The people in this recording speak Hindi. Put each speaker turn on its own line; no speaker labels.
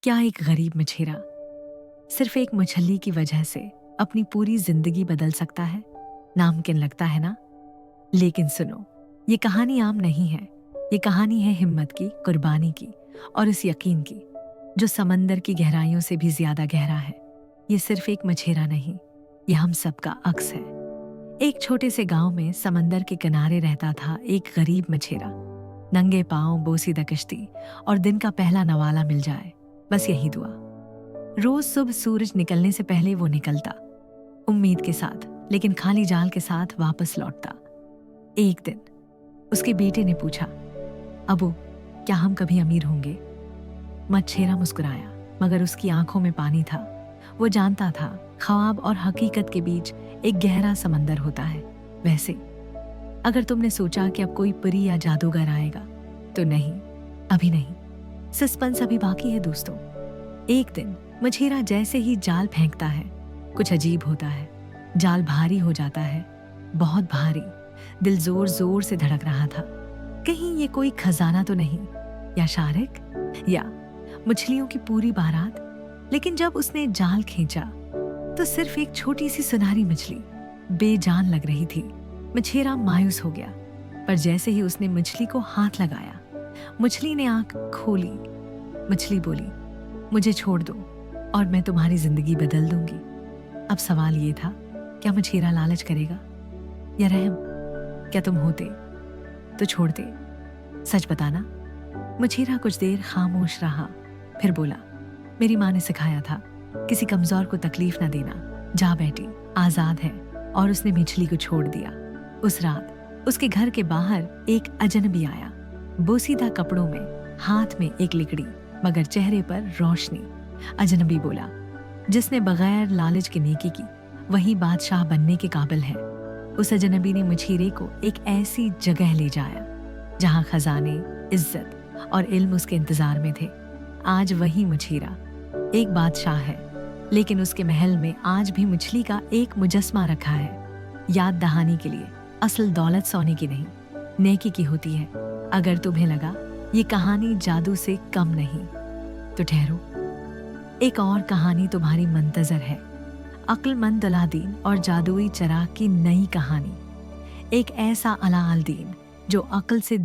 क्या एक गरीब मछेरा सिर्फ एक मछली की वजह से अपनी पूरी जिंदगी बदल सकता है? नामुमकिन लगता है ना? लेकिन सुनो, ये कहानी आम नहीं है। ये कहानी है हिम्मत की, कुर्बानी की और इस यकीन की जो समंदर की गहराइयों से भी ज्यादा गहरा है। ये सिर्फ एक मछेरा नहीं, ये हम सबका अक्स है। एक छोटे से गांव में समंदर के किनारे रहता था एक गरीब मछेरा। नंगे पांव, बोसीदा कश्ती और दिन का पहला नवाला मिल जाए, बस यही दुआ। रोज सुबह सूरज निकलने से पहले वो निकलता, उम्मीद के साथ, लेकिन खाली जाल के साथ वापस लौटता। एक दिन उसके बेटे ने पूछा, अबू, क्या हम कभी अमीर होंगे? मछेरा मुस्कुराया, मगर उसकी आंखों में पानी था। वो जानता था ख्वाब और हकीकत के बीच एक गहरा समंदर होता है। वैसे अगर तुमने सोचा कि अब कोई परी या जादूगर आएगा, तो नहीं, अभी नहीं। सस्पेंस अभी बाकी है दोस्तों। एक दिन मछेरा जैसे ही जाल फेंकता है, कुछ अजीब होता है। जाल भारी हो जाता है, बहुत भारी। दिल जोर जोर से धड़क रहा था। कहीं ये कोई खजाना तो नहीं, या शारिक, या मछलियों की पूरी बारात। लेकिन जब उसने जाल खींचा तो सिर्फ एक छोटी सी सुनहरी मछली बेजान लग रही थी। मछेरा मायूस हो गया, पर जैसे ही उसने मछली को हाथ लगाया, मछली ने आंख खोली। मछली बोली, मुझे छोड़ दो और मैं तुम्हारी जिंदगी बदल दूंगी। अब सवाल ये था, क्या मछेरा लालच करेगा या रहम? क्या तुम होते तो छोड़ते? सच बताना। मछेरा कुछ देर खामोश रहा, फिर बोला, मेरी माँ ने सिखाया था किसी कमजोर को तकलीफ ना देना। जा बेटी, आजाद है। और उसने मछली को छोड़ दिया। उस रात उसके घर के बाहर एक अजनबी आया, बोसीदा कपड़ों में, हाथ में एक लिकड़ी, मगर चेहरे पर रोशनी। अजनबी बोला, जिसने बगैर लालच की नेकी की, वही बादशाह बनने के काबिल है। उस अजनबी ने मछेरे को एक ऐसी जगह ले जाया जहां खजाने, इज्जत और इल्म उसके इंतजार में थे। आज वही मछेरा एक बादशाह है, लेकिन उसके महल में आज भी मछली का एक मुजस्मा रखा है, याद दहानी के लिए। असल दौलत सोने की नहीं, नेकी की होती है। अगर तुम्हें लगा ये कहानी जादू से कम नहीं, तो ठहरो, एक और कहानी तुम्हारी मंतजर है। अक्लमंद अलादीन और जादुई चराग की नई कहानी। एक ऐसा अलाउद्दीन जो अक्ल से